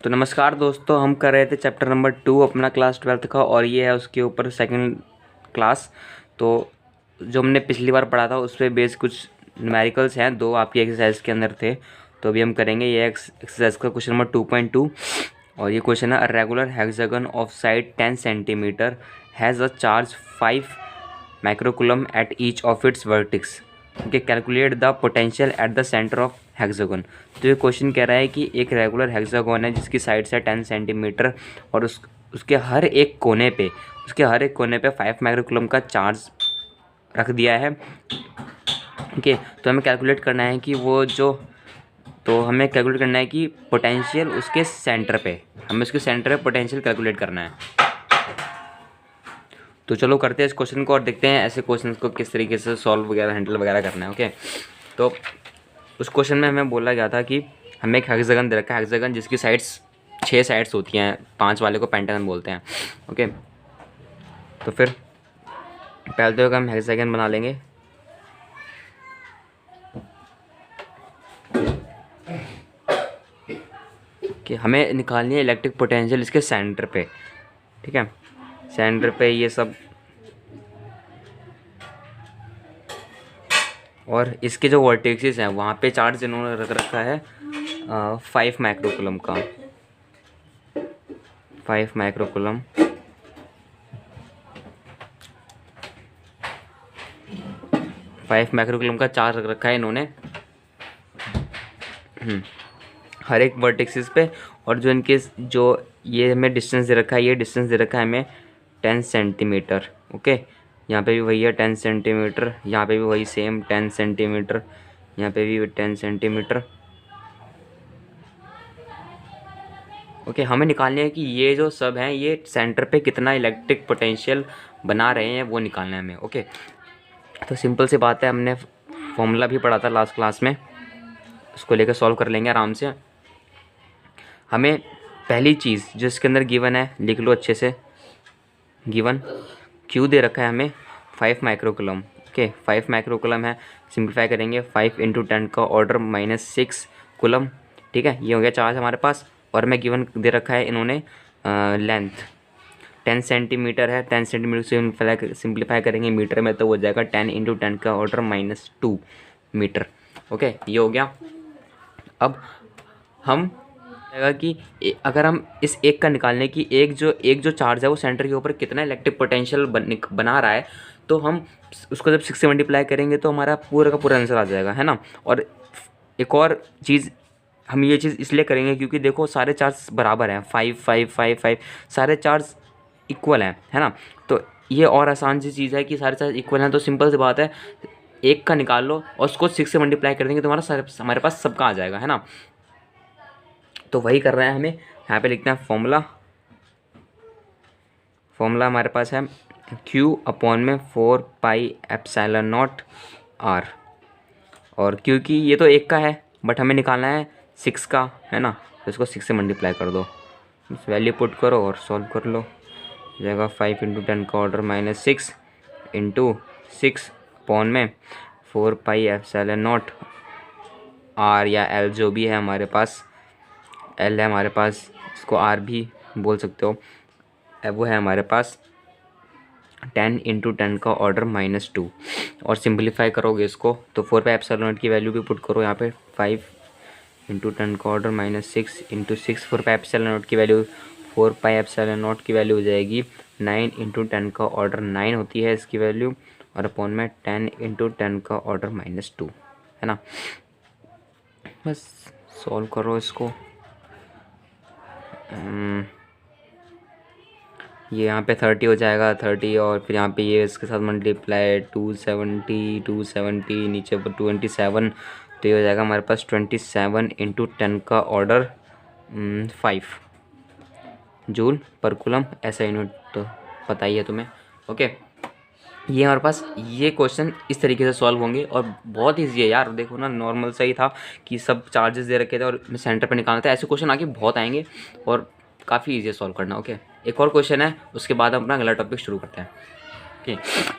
तो नमस्कार दोस्तों, हम कर रहे थे चैप्टर नंबर 2 अपना क्लास 12th का, और ये है उसके ऊपर सेकंड क्लास। तो जो हमने पिछली बार पढ़ा था उस पर बेस कुछ न्यूमेरिकल्स हैं, दो आपकी एक्सरसाइज के अंदर थे। तो अभी हम करेंगे ये एक्सरसाइज का क्वेश्चन नंबर 2.2। और ये क्वेश्चन है, a regular hexagon of side 10 centimetre has a charge 5 microcoulomb eight each of it's vertices. Okay, calculate the potential at the centre of hexagon. तो ये क्वेश्चन कह रहा है कि एक रेगुलर हेक्सागन है जिसकी साइड से 10 सेंटीमीटर, और उसके हर एक कोने पे 5 माइक्रोकुलम का चार्ज रख दिया है। ओके, तो हमें कैलकुलेट करना है कि हमें कैलकुलेट करना है कि पोटेंशियल उसके सेंटर पे, हमें उसके सेंटर पे पोटेंशियल कैलकुलेट करना है। तो चलो करते हैं इस क्वेश्चन को और देखते हैं ऐसे क्वेश्चन को किस तरीके से सॉल्व वगैरह हैंडल वगैरह करना है। ओके, तो उस क्वेश्चन में हमें बोला गया था कि हमें एक हेक्सागन दे रखा है, हेक्सागन जिसकी साइड्स 6 साइड्स होती हैं, 5 वाले को पेंटागन बोलते हैं। ओके, तो फिर पहले तो हम हेक्सागन बना लेंगे। कि हमें निकालनी है इलेक्ट्रिक पोटेंशियल इसके सेंटर पे। ठीक है, सेंटर पे ये सब, और इसके जो वर्टेक्सेस हैं वहाँ पे चार्ज इन्होंने रख रखा है 5 माइक्रोकुलम का। 5 माइक्रोकुलम, का चार्ज रख रखा है इन्होंने हर एक वर्टेक्सेस पे। और जो इनके जो ये हमें डिस्टेंस दे रखा है, ये डिस्टेंस दे रखा है हमें 10 सेंटीमीटर। ओके, यहाँ पे भी वही है 10 सेंटीमीटर, यहाँ पे भी वही सेम 10 सेंटीमीटर, यहाँ पे भी 10 सेंटीमीटर। ओके, हमें निकालना है कि ये जो सब हैं ये सेंटर पे कितना इलेक्ट्रिक पोटेंशियल बना रहे हैं, वो निकालना है हमें। ओके, तो सिंपल सी बात है, हमने फॉर्मूला भी पढ़ा था लास्ट क्लास में, उसको लेकर सॉल्व कर लेंगे आराम से। हमें पहली चीज़ जो इसके अंदर गिवन है लिख लो अच्छे से। गिवन क्यू दे रखा है हमें 5 माइक्रोकुलम। ओके, 5 माइक्रोकुलम है, सिंप्लीफाई करेंगे 5 इंटू 10 का ऑर्डर -6 कुलम। ठीक है, ये हो गया चार्ज हमारे पास। और हमें गिवन दे रखा है इन्होंने लेंथ 10 सेंटीमीटर है। 10 सेंटीमीटर से सिंप्लीफाई करेंगे मीटर में, तो हो जाएगा 10 इंटू 10 का ऑर्डर -2 मीटर। ओके, ये हो गया। अब हम कि अगर हम इस एक का निकालने की एक जो चार्ज है वो सेंटर के ऊपर कितना इलेक्ट्रिक पोटेंशियल बना रहा है, तो हम उसको जब 6 से मल्टीप्लाई करेंगे तो हमारा पूरा का पूरा आंसर आ जाएगा, है ना। और एक और चीज़, हम ये चीज़ इसलिए करेंगे क्योंकि देखो सारे चार्ज बराबर हैं, 5 5 5 5 सारे चार्ज इक्वल हैं, है ना। तो ये और आसान सी चीज़ है कि सारे चार्ज इक्वल हैं, तो सिंपल सी बात है, एक का निकाल लो और उसको 6 से मल्टीप्लाई कर देंगे तो हमारे पास सबका आ जाएगा, है ना। तो वही कर रहे हैं हमें। यहाँ पे लिखते हैं फॉर्मूला हमारे पास है Q अपॉन में 4πε0 R। और क्योंकि ये तो एक का है बट हमें निकालना है 6 का, है ना, तो इसको 6 से मल्टीप्लाई कर दो, इस वैल्यू पुट करो और सॉल्व कर लो। हो जाएगा 5 इंटू 10 का ऑर्डर -6 इंटू 6 अपॉन में 4πε0 R या L जो भी है हमारे पास, L है हमारे पास, इसको R भी बोल सकते हो। वो है हमारे पास 10 इंटू 10 का ऑर्डर -2। और सिंप्लीफाई करोगे इसको तो 4πε0 की वैल्यू भी पुट करो यहाँ पे। 5 इंटू 10 का ऑर्डर -6 इंटू 6, 4πε0 की वैल्यू 4πε0 की वैल्यू हो जाएगी 9 इंटू 10 का ऑर्डर 9 होती है इसकी वैल्यू, और अपॉन में 10 इंटू 10 का ऑर्डर -2, है ना। बस सॉल्व करो इसको। ये यहाँ पे 30 हो जाएगा, 30, और फिर यहाँ पे ये इसके साथ मल्टीप्लाई 270 नीचे पर 27, तो ये हो जाएगा हमारे पास 27 इंटू 10 का ऑर्डर 5 जूल पर कुलम, ऐसा यूनिट तो पता ही है तुम्हें। ओके, ये हमारे पास ये क्वेश्चन इस तरीके से सॉल्व होंगे और बहुत ईजी है यार। देखो ना, नॉर्मल सा ही था कि सब चार्जेस दे रखे थे और सेंटर पे निकालना था। ऐसे क्वेश्चन आगे बहुत आएंगे और काफ़ी ईजी है सॉल्व करना। ओके, एक और क्वेश्चन है, उसके बाद हम अपना अगला टॉपिक शुरू करते हैं। ओके,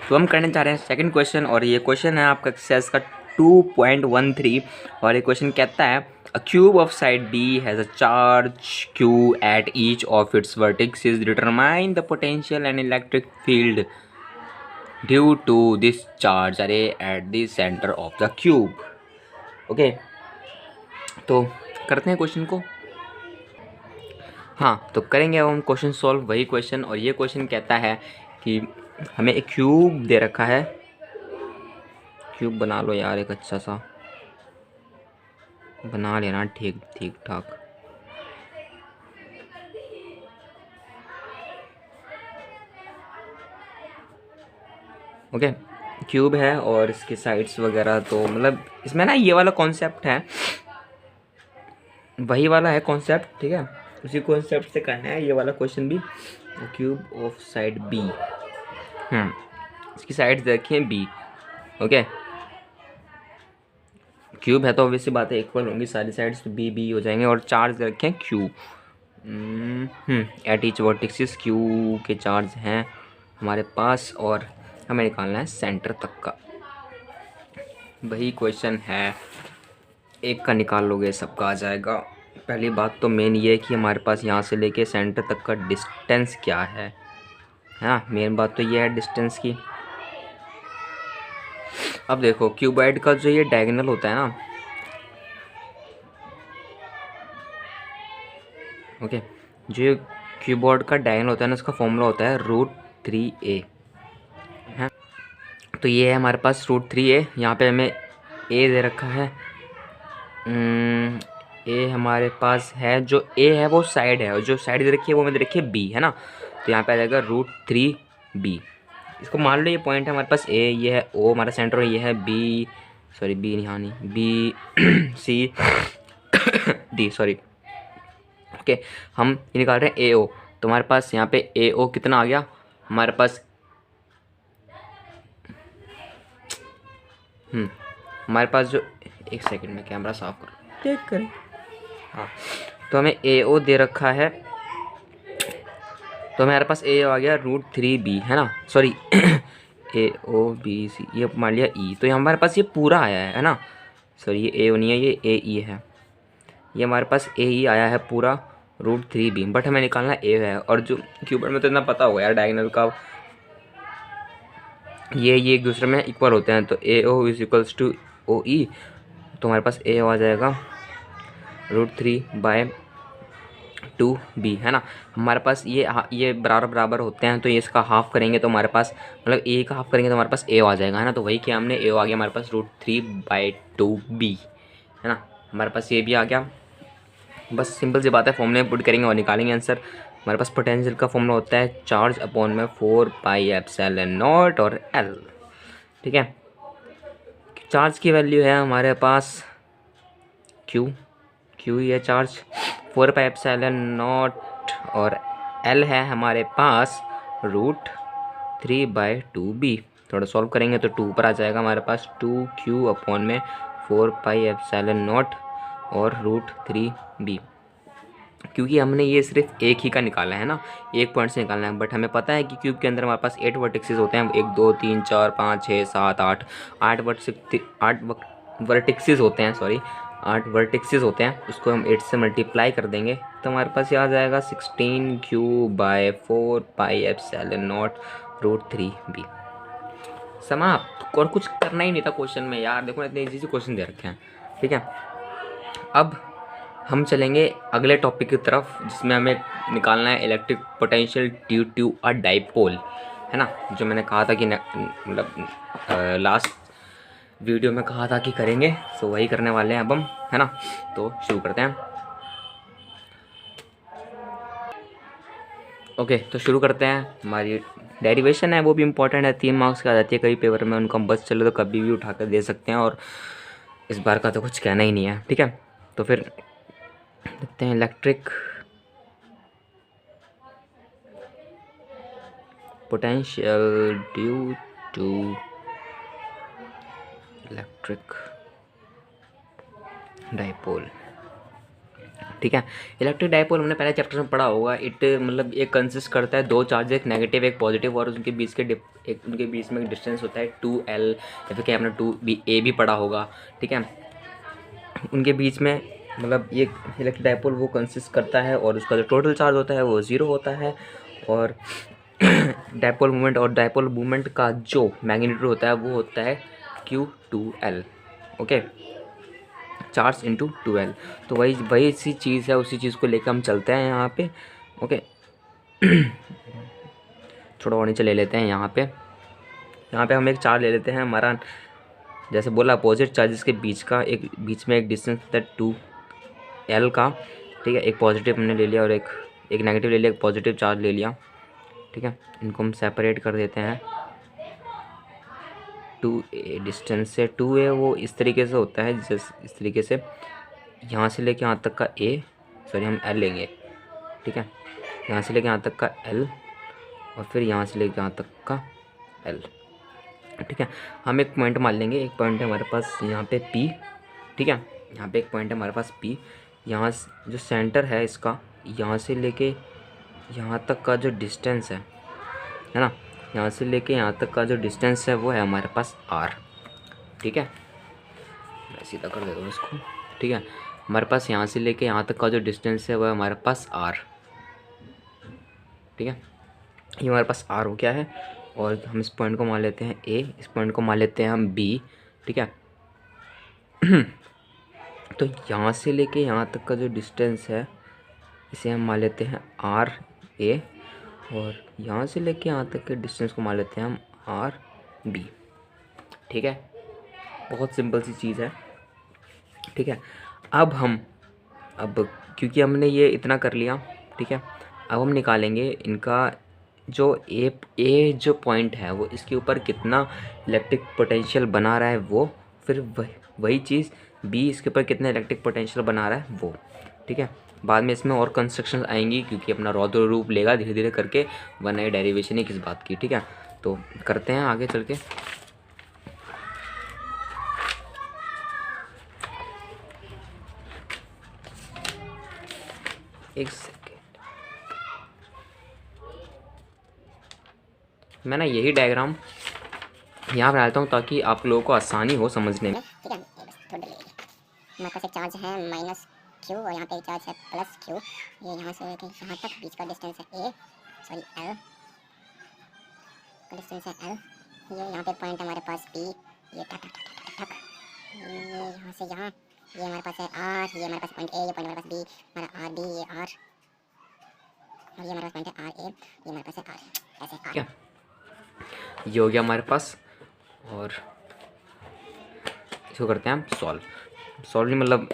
तो हम करने जा रहे हैं सेकंड क्वेश्चन, और ये क्वेश्चन है आपका एक्सरसाइज का 2.13 और ये क्वेश्चन कहता है a cube of side B has a charge Q at each of its vertices determine the potential and electric field due to this charge are at the centre of the cube. Okay, तो करते हैं question को। हाँ, तो करेंगे अब हम question solve, वही क्वेश्चन। और ये क्वेश्चन कहता है कि हमें एक क्यूब दे रखा है। क्यूब बना लो यार, एक अच्छा सा बना लेना, ठीक ठीक ठाक। ओके, क्यूब है और इसके साइड्स वगैरह, तो मतलब इसमें ना ये वाला कॉन्सेप्ट है, वही वाला है कॉन्सेप्ट, ठीक है। उसी कॉन्सेप्ट से करना है ये वाला क्वेश्चन भी। क्यूब ऑफ साइड बी, इसकी साइड्स देखिए बी। ओके, क्यूब है तो ऑब्वियसली बात है इक्वल होंगी सारी साइड्स, तो बी बी हो जाएंगे। और चार्ज रखें Q, at each vertices Q के चार्ज हैं हमारे पास, और हमें निकालना है सेंटर तक का। वही क्वेश्चन है, एक का निकाल लोगे सबका आ जाएगा। पहली बात तो मेन ये है कि हमारे पास यहाँ से लेके सेंटर तक का डिस्टेंस क्या है। हाँ, मेन बात तो ये है डिस्टेंस की। अब देखो क्यूबॉइड का जो ये डायगोनल होता है ना, ओके, जो क्यूबॉइड का डायगोनल होता है ना, उसका फॉर्मूला होता है √3a है। तो ये है हमारे पास √3a, यहाँ पे हमें a दे रखा है। a हमारे पास है, जो a है वो साइड है, और जो साइड दे रखी है वो हमें दे रखी है b, है ना। तो यहाँ पे आ जाएगा √3b। इसको मान लो ये पॉइंट है हमारे पास a, ये है o हमारा सेंटर, ये है b, सॉरी b नहीं, हाँ नहीं, b c d, sorry. Okay, हम ये निकाल रहे हैं AO। तो हमारे पास यहाँ पे AO कितना आ गया हमारे पास, हमारे पास जो, एक सेकंड में कैमरा साफ कर चेक करें। हाँ, तो हमें AO दे रखा है, तो हमारे पास AO आ गया √3b, है ना, सॉरी AOBC, ये मान लिया E, तो ये हमारे पास ये पूरा आया है ना। सॉरी, ये AO नहीं है, ये AE है। ये हमारे पास AE आया है पूरा √3b, बट हमें निकालना A है। और जो क्यूबॉइड में तो इतना पता होगा यार, डायगोनल का ये एक दूसरे में इक्वल होते हैं, तो AO is equals to OE। तो हमारे पास AO आ जाएगा √3/2b, है ना। हमारे पास ये बराबर बराबर होते हैं, तो ये इसका हाफ करेंगे तो हमारे पास, मतलब A का हाफ करेंगे तो हमारे पास AO आ जाएगा, है ना। तो वही किया हमने, AO आ गया हमारे पास √3/2b, है ना। हमारे पास ये भी आ गया। बस सिंपल सी बात है, फॉर्मूले पुट करेंगे और निकालेंगे आंसर। हमारे पास पोटेंशियल का फॉर्मूला होता है चार्ज अपॉन में 4πε0 और L, ठीक है। चार्ज की वैल्यू है हमारे पास Q ही है चार्ज, 4πε0, और L है हमारे पास √3/2b। थोड़ा सॉल्व करेंगे तो 2 पर आ जाएगा हमारे पास, 2Q अपॉन में 4πε0 और √3b। क्योंकि हमने ये सिर्फ एक ही का निकाला है ना, एक पॉइंट से निकालना है, बट हमें पता है कि क्यूब के अंदर हमारे पास 8 वर्टिसेस होते हैं, 1 2 3 4 5 6 7 8 8 वर्टिसेस होते हैं, सॉरी 8 वर्टिसेस होते हैं। उसको हम 8 से मल्टीप्लाई कर देंगे तो हमारे पास ये आ जाएगा 16Q/4πε0 √3b। समाप्त। और कुछ करना ही नहीं था क्वेश्चन में यार, देखो इतने ईजी से क्वेश्चन दे रखे हैं, ठीक है। अब हम चलेंगे अगले टॉपिक की तरफ, जिसमें हमें निकालना है electric potential due to a dipole, है ना। जो मैंने कहा था कि मतलब लास्ट वीडियो में कहा था कि करेंगे, तो वही करने वाले हैं अब हम, है ना। तो शुरू करते हैं। ओके, तो शुरू करते हैं। हमारी डेरिवेशन है वो भी इम्पोर्टेंट है, 3 मार्क्स की आ जाती है कई पेपर में, उनको हम बस चले तो कभी भी उठा कर दे सकते हैं, और इस बार का तो कुछ कहना ही नहीं है, ठीक है। तो फिर देखते हैं electric potential due to electric dipole. ठीक है। इलेक्ट्रिक डाइपोल हमने पहले चैप्टर में पढ़ा होगा। इट मतलब एक कंसिस्ट करता है दो चार्ज, एक नेगेटिव एक पॉजिटिव, और उनके बीच के उनके बीच में डिस्टेंस होता है 2L, या फिर क्या आपने 2A भी पढ़ा होगा। ठीक है, उनके बीच में मतलब ये इलेक्ट्रिक डाइपोल वो कंसिस्ट करता है, और उसका जो टोटल चार्ज होता है वो 0 होता है। और डाइपोल मूवमेंट और डाइपोल मूवमेंट का जो मैग्नीट्यूड होता है वो होता है Q2L। Okay, charge into 2L। तो वही वही सी चीज़ है, उसी चीज़ को लेकर हम चलते हैं यहाँ पे। ओके, थोड़ा और नीचे ले लेते हैं। यहाँ पे हम एक चार्ज ले लेते हैं हमारा, जैसे बोला अपोजिट चार्जेस के बीच का एक बीच में एक डिस्टेंस होता है 2L का। ठीक है, एक पॉजिटिव हमने ले लिया और एक नेगेटिव ले लिया, एक पॉजिटिव चार्ज ले लिया। ठीक है, इनको हम सेपरेट कर देते हैं 2A डिस्टेंस से। 2A वो इस तरीके से होता है, जैसे इस तरीके से यहाँ से लेके यहाँ तक का हम L लेंगे। ठीक है, यहाँ से लेके यहाँ तक का L, और फिर यहाँ से लेके यहाँ तक का L। ठीक है, हम एक पॉइंट मान लेंगे, एक पॉइंट है हमारे पास यहाँ पे P। ठीक है, यहाँ पे एक पॉइंट है हमारे पास P। यहाँ जो सेंटर है इसका, यहाँ से लेके यहाँ तक का जो डिस्टेंस है ना, यहाँ से लेके यहाँ तक का जो डिस्टेंस है वो है हमारे पास R। ठीक है, मैं सीधा कर देता हूँ इसको। ठीक है, हमारे पास यहाँ से लेके यहाँ तक का जो डिस्टेंस है वो है हमारे पास R। ठीक है, ये हमारे पास R हो गया है, और हम इस पॉइंट को मान लेते हैं A, इस पॉइंट को मान लेते हैं हम B। ठीक है, तो यहाँ से लेके यहाँ तक का जो डिस्टेंस है इसे हम मान लेते हैं RA, और यहाँ से लेके यहाँ तक के डिस्टेंस को मान लेते हैं हम RB। ठीक है, बहुत सिंपल सी चीज़ है। ठीक है, अब क्योंकि हमने ये इतना कर लिया, ठीक है, अब हम निकालेंगे इनका जो ए जो पॉइंट है वो इसके ऊपर कितना इलेक्ट्रिक पोटेंशियल बना रहा है वो, फिर वही चीज़ बी इसके ऊपर कितना इलेक्ट्रिक पोटेंशियल बना रहा है वो। ठीक है, बाद में इसमें और कंस्ट्रक्शन आएंगी, क्योंकि अपना रौद्र रूप लेगा धीरे धीरे करके, वरना ये डेरिवेशन ही किस बात की। ठीक है, तो करते हैं आगे चल के। एक सेकेंड, मैं ना यही डायग्राम यहाँ पर डालता हूँ ताकि आप लोगों को आसानी हो समझने में। ठीक है, हमारे पास एक चार्ज है -Q और यहाँ पे एक चार्ज है +Q। ये यहाँ से लेके यहाँ तक बीच का डिस्टेंस है L का डिस्टेंस है L। ये यहाँ पे पॉइंट है हमारे पास P, ये ठक ठक ठक ठक, ये यहाँ से यहाँ, ये हमारे पास है R, ये हमारे पास पॉइंट A, ये पॉइंट हमारे पास B, हमारा RB, ये R, और ये हमारे पास पॉइंट है RA, ये हमारे पास है R, ऐसे R। क्या ये हो गया हमारे पास, और इसको करते हैं हम सॉल्व नहीं मतलब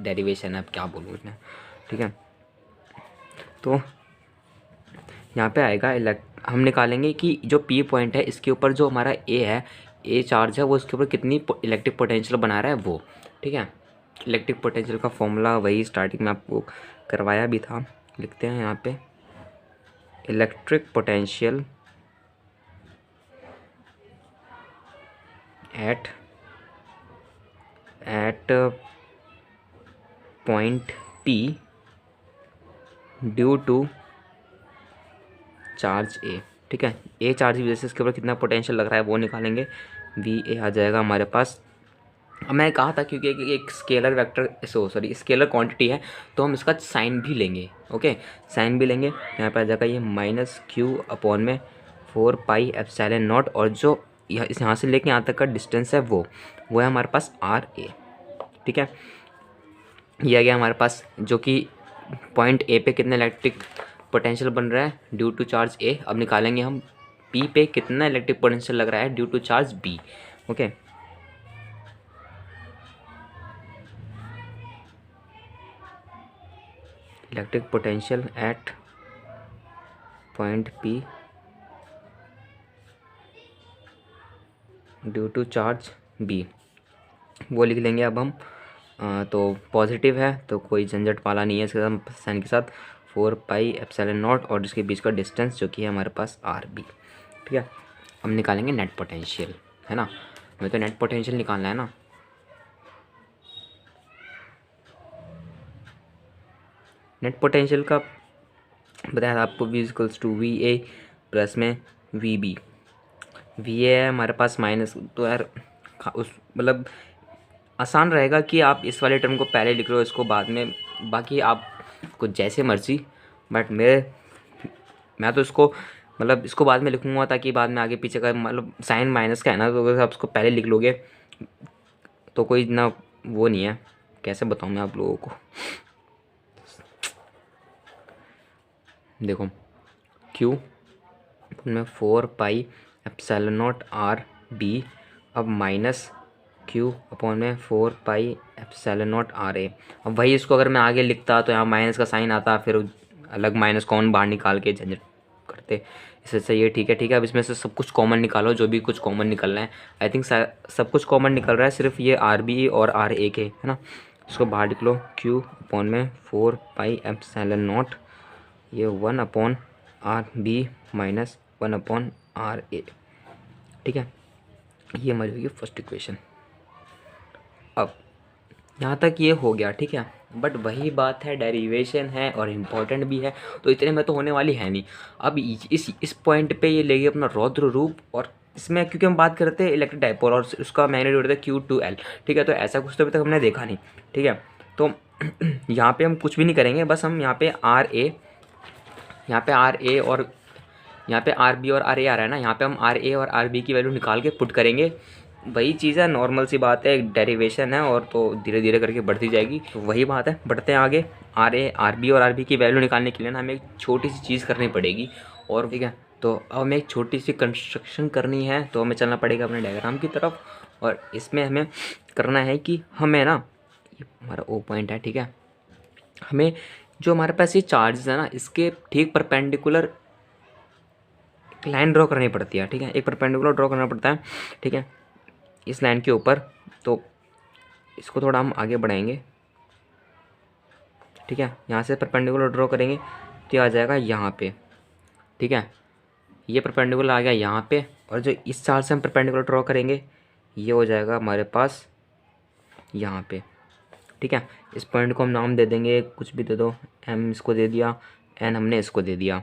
डेरिवेशन है, अब क्या बोलूँ इसमें। ठीक है, तो यहाँ पे आएगा हम निकालेंगे कि जो P पॉइंट है इसके ऊपर जो हमारा A है, A चार्ज है, वो इसके ऊपर कितनी इलेक्ट्रिक पोटेंशियल बना रहा है वो। ठीक है, इलेक्ट्रिक पोटेंशियल का फॉर्मूला वही स्टार्टिंग में आपको करवाया भी था, लिखते हैं यहाँ पे electric potential at point P due to charge A। ठीक है, A चार्ज की वजह से इसके ऊपर कितना पोटेंशियल लग रहा है वो निकालेंगे। VA आ जाएगा हमारे पास। अब मैं कहा था क्योंकि एक स्केलर वेक्टर स्केलर क्वांटिटी है, तो हम इसका साइन भी लेंगे। ओके, साइन भी लेंगे। यहाँ पे आ जाएगा ये -Q/4πε0, और जो यहाँ से लेके यहाँ तक का डिस्टेंस है वो है हमारे पास RA। ठीक है, ये आ गया हमारे पास, जो कि पॉइंट A पे कितना इलेक्ट्रिक पोटेंशियल बन रहा है ड्यू टू चार्ज A। अब निकालेंगे हम P पे कितना इलेक्ट्रिक पोटेंशियल लग रहा है due to charge B। Okay, electric potential at point P due to charge B वो लिख लेंगे अब हम। तो पॉजिटिव है तो कोई झंझट वाला नहीं है इसके साथ, साइन के साथ 4πε0, और जिसके बीच का डिस्टेंस जो कि है हमारे पास RB। ठीक है, हम निकालेंगे नेट पोटेंशियल, है ना, हमें तो नेट पोटेंशियल निकालना है ना। नेट पोटेंशियल का बताया था आपको, V equals to V A plus में वी बी। वी ए है हमारे पास माइनस, तो यार उस मतलब आसान रहेगा कि आप इस वाले टर्म को पहले लिख लो, इसको बाद में, बाकी आपको जैसे मर्जी। बट मैं तो इसको मतलब इसको बाद में लिखूँगा, ताकि बाद में आगे पीछे का मतलब साइन माइनस का है ना, तो अगर आप इसको पहले लिख लोगे तो कोई ना वो नहीं है, कैसे बताऊँ मैं आप लोगों को। देखो Q में 4 pi epsilon not R B, अब माइनस Q अपॉन में 4 pi epsilon not R A. अब वही इसको अगर मैं आगे लिखता तो यहाँ माइनस का साइन आता, फिर अलग माइनस कॉमन बाहर निकाल के झंझट करते। इससे ये ठीक है। अब इसमें से सब कुछ कॉमन निकालो, जो भी कुछ कॉमन निकलना है। आई थिंक सब कुछ कॉमन निकल रहा है, सिर्फ ये आर बी और आर ए के, है ना। इसको बाहर निकलो, Q अपॉन में 4 पाई एप्सिलॉन नॉट, ये 1 upon R B minus 1 upon R A. ठीक है, ये हमारी होगी फर्स्ट इक्वेशन। अब यहाँ तक ये हो गया, ठीक है। बट वही बात है, डेरिवेशन है और इम्पॉर्टेंट भी है, तो इतने में तो होने वाली है नहीं। अब इस पॉइंट पे ये लेगी अपना रौद्र रूप, और इसमें क्योंकि हम बात करते हैं इलेक्ट्रिक डाइपोल और उसका मैग्नीट्यूड होता है Q2L, ठीक है। तो ऐसा कुछ तो अभी तक हमने देखा नहीं, ठीक है। तो यहाँ पे हम कुछ भी नहीं करेंगे, बस हम यहाँ पे आर ए और यहाँ पे आर बी और आर ए आ रहा है ना, यहाँ पे हम आर ए और आर बी की वैल्यू निकाल के पुट करेंगे। वही चीज़ है, नॉर्मल सी बात है, एक डेरिवेशन है, और तो धीरे धीरे करके बढ़ती जाएगी। तो वही बात है, बढ़ते हैं आगे। आर ए आर बी और आर बी की वैल्यू निकालने के लिए ना हमें एक छोटी सी चीज़ करनी पड़ेगी, और ठीक है। तो अब हमें एक छोटी सी कंस्ट्रक्शन करनी है, तो हमें चलना पड़ेगा अपने डायग्राम की तरफ, और इसमें हमें करना है कि हमें ना, ये हमारा ओ पॉइंट है, ठीक है। हमें जो हमारे पास ये चार्जेस है ना, इसके ठीक परपेंडिकुलर लाइन ड्रॉ करनी पड़ती है, ठीक है। एक परपेंडिकुलर ड्रॉ करना पड़ता है, ठीक है, इस लाइन के ऊपर। तो इसको थोड़ा हम आगे बढ़ाएंगे, ठीक है। यहाँ से परपेंडिकुलर ड्रॉ करेंगे तो ये आ जाएगा यहाँ पे, ठीक है। ये परपेंडिकुलर आ गया यहाँ पे, और जो इस चार्ज से हम परपेंडिकुलर ड्रॉ करेंगे ये हो जाएगा हमारे पास यहाँ पे, ठीक है। इस पॉइंट को हम नाम दे देंगे, कुछ भी दे दो, M इसको दे दिया, N हमने इसको दे दिया,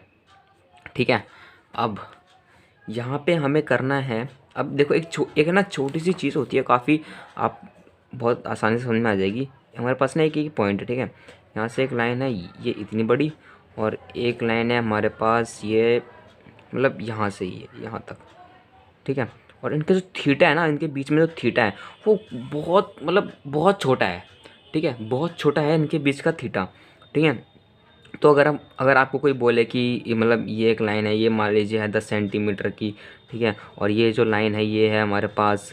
ठीक है। अब यहाँ पे हमें करना है, अब देखो एक ना छोटी सी चीज़ होती है, काफ़ी आप बहुत आसानी से समझ में आ जाएगी। हमारे पास ना एक पॉइंट है, ठीक है। यहाँ से एक लाइन है ये इतनी बड़ी, और एक लाइन है हमारे पास ये मतलब यहाँ से ये यहाँ तक, ठीक है। और इनका जो थीटा है ना, इनके बीच में जो थीटा है वो बहुत मतलब बहुत छोटा है, ठीक है। बहुत छोटा है इनके बीच का थीटा, ठीक है। तो अगर आपको कोई बोले कि मतलब ये एक लाइन है, ये मान लीजिए है 10 सेंटीमीटर की, ठीक है, और ये जो लाइन है ये है हमारे पास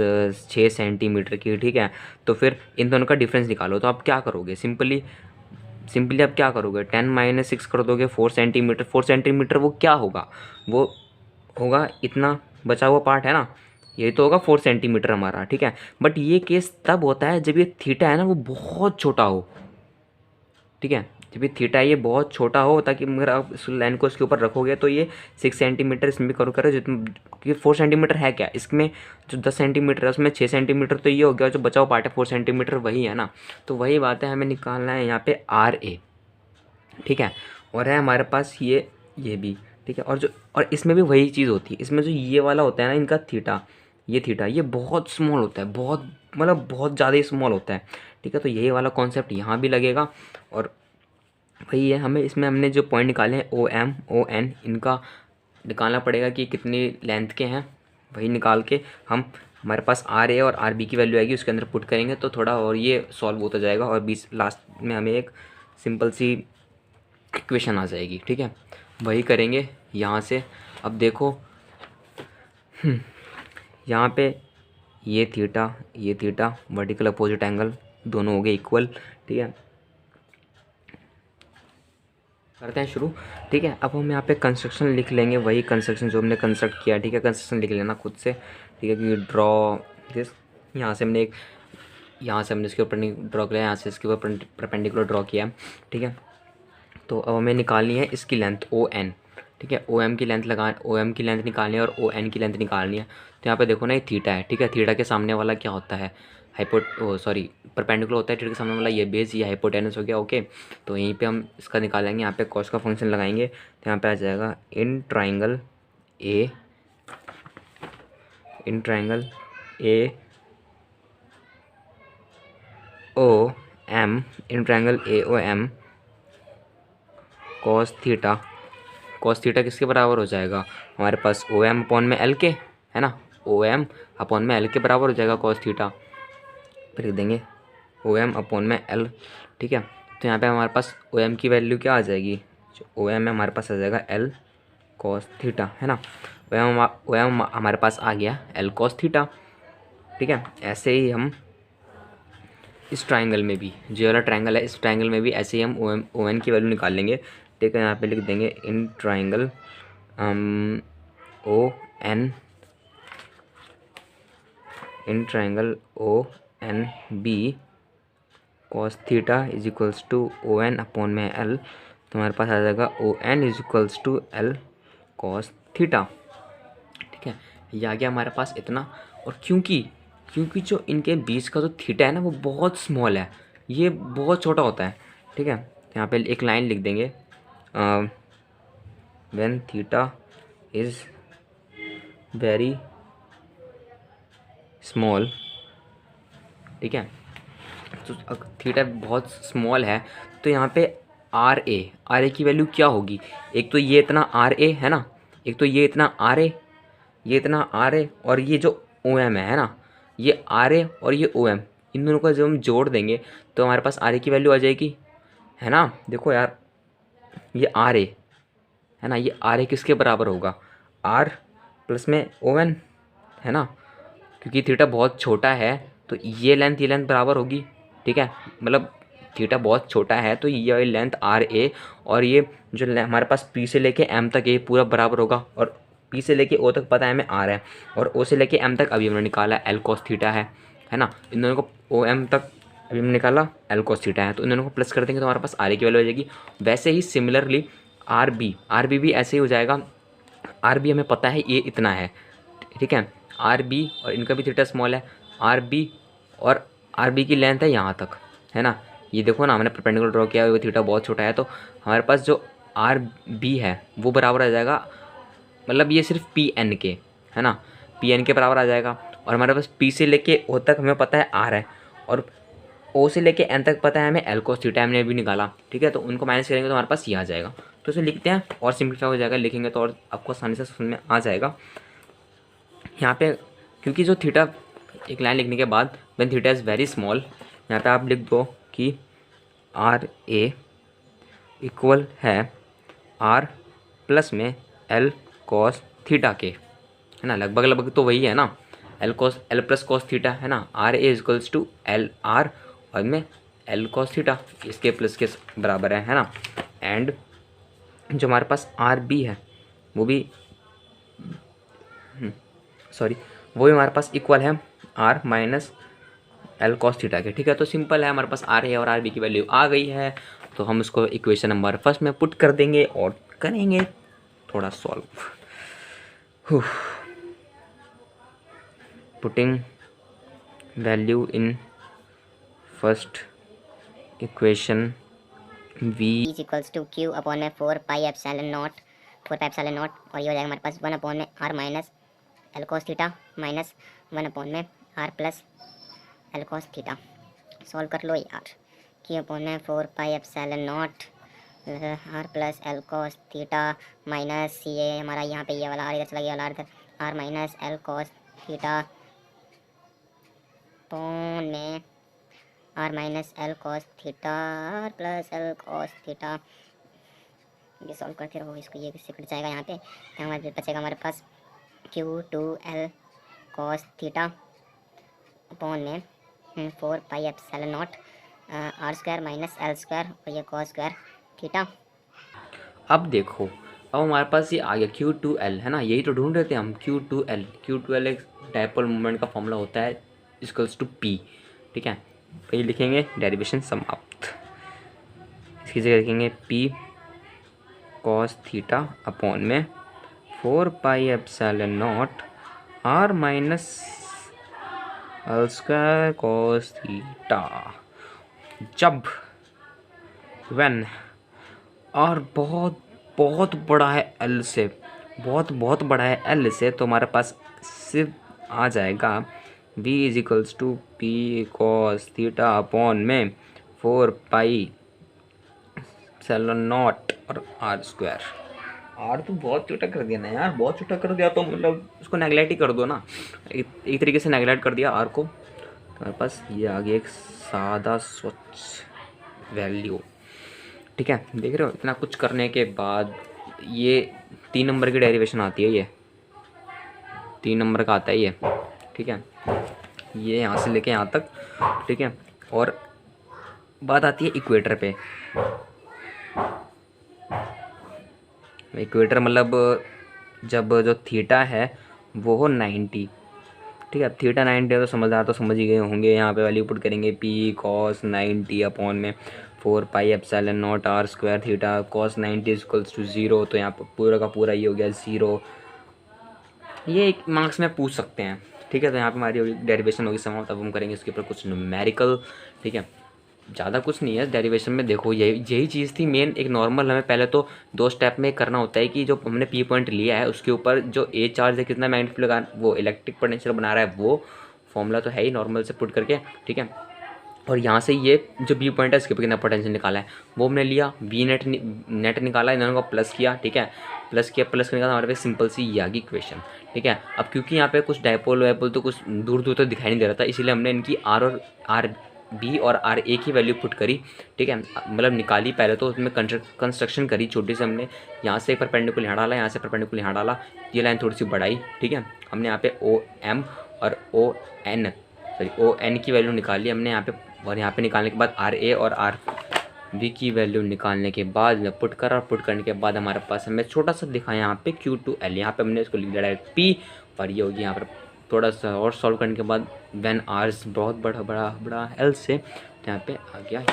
6 सेंटीमीटर की, ठीक है। तो फिर इन दोनों का डिफरेंस निकालो, तो आप क्या करोगे, सिंपली आप क्या करोगे, 10 - 6 कर दोगे, 4 सेंटीमीटर। 4 सेंटीमीटर वो क्या होगा, वो होगा इतना बचा हुआ पार्ट है ना, यही तो होगा 4 सेंटीमीटर हमारा, ठीक है। बट ये केस तब होता है जब ये थीटा है ना वो बहुत छोटा हो, ठीक है। जब ये थीटा है ये बहुत छोटा हो, ताकि अगर आप इस लाइन को इसके ऊपर रखोगे तो ये 6 सेंटीमीटर इसमें भी करो जितना, क्योंकि 4 सेंटीमीटर है क्या इसमें, जो 10 सेंटीमीटर है उसमें 6 सेंटीमीटर तो ये हो गया, जो बचा हुआ पार्ट है 4 सेंटीमीटर वही है ना। तो वही बात है, हमें निकालना है यहाँ पे आर ए, ठीक है। और है हमारे पास ये भी, ठीक है। और इसमें भी वही चीज़ होती है, इसमें जो ये वाला होता है ना इनका थीटा, ये बहुत स्मॉल होता है, बहुत मतलब बहुत ज़्यादा ही स्मॉल होता है, ठीक है। तो यही वाला कॉन्सेप्ट यहाँ भी लगेगा, और वही है, हमें इसमें हमने जो पॉइंट निकाले हैं OM ON, इनका निकालना पड़ेगा कि कितनी लेंथ के हैं। वही निकाल के हमारे पास RA और RB की वैल्यू आएगी, उसके अंदर पुट करेंगे तो थोड़ा और ये सॉल्व होता जाएगा, और बीच लास्ट में हमें एक सिंपल सी इक्वेशन आ जाएगी, ठीक है। वही करेंगे यहाँ से। अब देखो यहाँ पे ये थीटा वर्टिकल अपोजिट एंगल दोनों हो गए इक्वल, ठीक है। करते हैं शुरू, ठीक है। अब हम यहाँ पे कंस्ट्रक्शन लिख लेंगे, वही कंस्ट्रक्शन जो हमने कंस्ट्रक्ट किया, ठीक है। कंस्ट्रक्शन लिख लेना खुद से, ठीक है, कि ड्रॉ दिस, यहाँ से हमने इसके ऊपर ड्रॉ किया, यहाँ से इसके ऊपर परपेंडिकुलर ड्रॉ किया, ठीक है। तो अब हमें निकालनी है इसकी लेंथ ON, ठीक है। OM की लेंथ निकालनी है और ON की लेंथ निकालनी है। तो यहाँ पे देखो ना ये थीटा है, ठीक है। थीटा के सामने वाला क्या होता है, परपेंडिकुलर होता है थीटा के सामने वाला ये बेस, ये हाइपोटेनस हो गया। ओके, तो यहीं पे हम इसका निकालेंगे, यहाँ पे कॉस का फंक्शन लगाएंगे तो यहाँ पे आ जाएगा in triangle A O M, in triangle A O M cos theta किसके बराबर हो जाएगा हमारे पास ओ एम अपॉन में एल के, है ना, ओ एम अपॉन में एल के बराबर हो जाएगा कॉस थीटा। फिर लिख देंगे ओ एम अपॉन में एल, ठीक है। तो यहाँ पे हमारे पास ओ एम की वैल्यू क्या आ जाएगी, जो ओ एम है हमारे पास आ जाएगा एल कॉस थीटा, है ना। ओ एम हमारे पास आ गया एल कॉस थीटा, ठीक है। ऐसे ही हम इस ट्राइंगल में भी, जो वाला ट्राइंगल है इस ट्राइंगल में भी ऐसे ही हम ओ एन की वैल्यू निकाल लेंगे, ठीक है। यहाँ पे लिख देंगे in triangle O N, in triangle O N B cos theta is equals to O N upon में एल, तो हमारे पास आ जाएगा O N is equals to L cos theta, ठीक है। ये आ गया हमारे पास इतना। और क्योंकि जो इनके बीच का जो थीटा है ना वो बहुत स्मॉल है, ये बहुत छोटा होता है, ठीक है। तो यहाँ पे एक लाइन लिख देंगे when theta is very small, ठीक है। तो थीटा बहुत स्मॉल है तो यहाँ पे आर ए की वैल्यू क्या होगी, एक तो ये इतना आर ए है ना, एक तो ये इतना आर ए, ये इतना आर ए, और ये जो ओ एम है ना, ये आर ए और ये ओ एम, इन दोनों को जब हम जोड़ देंगे तो हमारे पास आर ए की वैल्यू आ जाएगी, है ना। देखो यार, ये आर ए है ना, ये आर ए किसके बराबर होगा, आर प्लस में ओ एन, है ना। क्योंकि थीटा बहुत छोटा है तो ये लेंथ बराबर होगी, ठीक है। मतलब थीटा बहुत छोटा है तो ये लेंथ आर ए, और ये जो हमारे पास पी से लेके एम तक ये पूरा बराबर होगा, और पी से लेके ओ तक पता है हमें आर है, और ओ से लेके एम तक अभी हमने निकाला एल कॉस थीटा है ना। इन दोनों को ओ एम तक अभी हमने निकाला एल कॉस थीटा है, तो इन दोनों को प्लस कर देंगे तो हमारे पास आर ए की वैल्यू आ जाएगी। वैसे ही सिमिलरली आर बी भी ऐसे ही हो जाएगा। आर बी हमें पता है ये इतना है, ठीक है। आर बी और इनका भी थीटा स्मॉल है, आर बी और आर बी की लेंथ है यहाँ तक, है ना। ये देखो ना, हमने परपेंडिकुलर ड्रॉ किया है, वो थीटा बहुत छोटा है तो हमारे पास जो आर बी है वो बराबर आ जाएगा, मतलब ये सिर्फ पी एन के, है ना, पी एन के बराबर आ जाएगा। और हमारे पास पी से लेके ओ तक हमें पता है आर है, और ओ से लेके एन तक पता है हमें एल कोस थीटा हमने अभी निकाला, ठीक है। तो उनको माइनस करेंगे तो हमारे पास ये आ जाएगा। तो इसे लिखते हैं और सिंप्लीफाई हो जाएगा, लिखेंगे तो और आपको आसानी से समझ में आ जाएगा। यहाँ पे क्योंकि जो थीटा, एक लाइन लिखने के बाद when theta is very small, यहाँ पे आप लिख दो कि आर ए इक्वल है आर प्लस में एल कॉस थीटा के, है ना। लगभग तो वही है ना, एल प्लस कॉस थीटा, है ना। R A equals to L R और में एल कॉस थीटा, इसके प्लस के बराबर है ना। एंड जो हमारे पास आर बी है वो भी वो भी हमारे पास इक्वल है R minus L cos theta के, ठीक है। तो सिंपल है, हमारे पास आर ए और आर बी की वैल्यू आ गई है, तो हम उसको इक्वेशन नंबर फर्स्ट में पुट कर देंगे और करेंगे थोड़ा solve. Putting value in first equation v is equals to Q upon में 4 पाई एप्सिलॉन नॉट, और ये हो जाएगा हमारे पास 1 अपॉन में R minus L cos theta minus 1 upon में R plus L cos theta. Solve कर लो यार। क्यू अपॉन में 4 pi epsilon not R plus L cos theta minus ये हमारा यहाँ पे ये वाला आर इधर चला गया, वाला R minus L cos theta upon में R minus L cos theta plus L cos theta. ये सॉल्व करते रहो इसको, ये किससे कट जाएगा यहाँ पे, तो हमारे बचेगा हमारे पास Q two L cos theta upon में 4 pi epsilon not R square minus L square और ये कॉस स्क्वायर थीटा। अब देखो, अब हमारे पास ये आ गया क्यू टू एल, है ना, यही तो ढूंढ रहे थे हम। क्यू टू एल एक डायपोल मोमेंट का फॉर्मूला होता है इक्वल्स टू पी, ठीक है। तो ये लिखेंगे डेरिवेशन समाप्त, इसकी जगह लिखेंगे पी कॉस थीटा अपॉन में 4 pi epsilon not R minus L square cos theta. जब व्हेन आर बहुत बहुत बड़ा है एल से, बहुत बहुत बड़ा है एल से, तो हमारे पास सिर्फ आ जाएगा v is equals to P cos theta upon में 4 पाई एप्सिलॉन नॉट और आर स्क्वायर। आर तो बहुत छोटा कर दिया ना यार, बहुत छोटा कर दिया, तो मतलब उसको नेगलेक्ट ही कर दो ना, एक तरीके से नेगलेक्ट कर दिया आर को, तो हमारे पास ये आ गया एक सादा स्वच्छ वैल्यू। ठीक है, देख रहे हो, इतना कुछ करने के बाद ये 3 नंबर की डेरिवेशन आती है, ये 3 नंबर का आता है ये। ठीक है, ये यहाँ से लेके यहाँ तक। ठीक है, और बात आती है इक्वेटर पे। इक्वेटर मतलब जब जो थीटा है वो हो 90। ठीक है, थीटा 90 है तो समझदार तो समझ ही गए होंगे। यहाँ पे वैल्यू पुट करेंगे पी कॉस 90 अपॉन में 4 pi epsilon not R square theta cos 90 equals to 0। तो यहाँ पर पूरा का पूरा ये हो गया 0। ये एक मार्क्स में पूछ सकते हैं। ठीक है, तो यहाँ पे हमारी डेरिवेशन होगी समाप्त। अब हम करेंगे इसके ऊपर कुछ न्यूमेरिकल। ठीक है, ज़्यादा कुछ नहीं है डेरिवेशन में। देखो यही चीज़ थी मेन। एक नॉर्मल हमें पहले तो 2 स्टेप में करना होता है कि जो हमने पी पॉइंट लिया है उसके ऊपर जो ए चार्ज है कितना मैग्नीट्यूड लगा, वो इलेक्ट्रिक पोटेंशियल बना रहा है, वो फॉर्मूला तो है ही नॉर्मल से पुट करके। ठीक है, और यहाँ से ये जो बी पॉइंट है इसके ऊपर कितना पोटेंशियल निकाला है वो हमने लिया, बी नेट निकाला, इन दोनों को प्लस किया। ठीक है, प्लस करने के बाद हमारे पास सिंपल सी ये आ गई इक्वेशन। ठीक है, अब क्योंकि यहाँ पे कुछ डायपोल वायपोल तो कुछ दूर दूर तक दिखाई नहीं दे रहा था, इसीलिए हमने इनकी आर बी और आर ए की वैल्यू पुट करी। ठीक है, मतलब निकाली पहले तो उसमें कंस्ट्रक्शन करी छोटी से। हमने यहाँ से परपेंडिकुलर यहाँ डाला, यहाँ से परपेंडिकुलर यहाँ डाला, ये लाइन थोड़ी सी बढ़ाई। ठीक है, हमने यहाँ पे ओ एम और ओ एन की वैल्यू निकाली हमने यहाँ पे, और यहाँ पे निकालने के बाद आर ए और आर बी की वैल्यू निकालने के बाद पुट करा। पुट करने के बाद हमारे पास हमें छोटा सा दिखा यहाँ पे Q2L, यहाँ पे हमने इसको लिख दिया डायरेक्ट P, और ये होगी यहाँ पर थोड़ा सा और सॉल्व करने के बाद व्हेन आर बहुत बड़ा L से, तो यहाँ पे आ गया ये।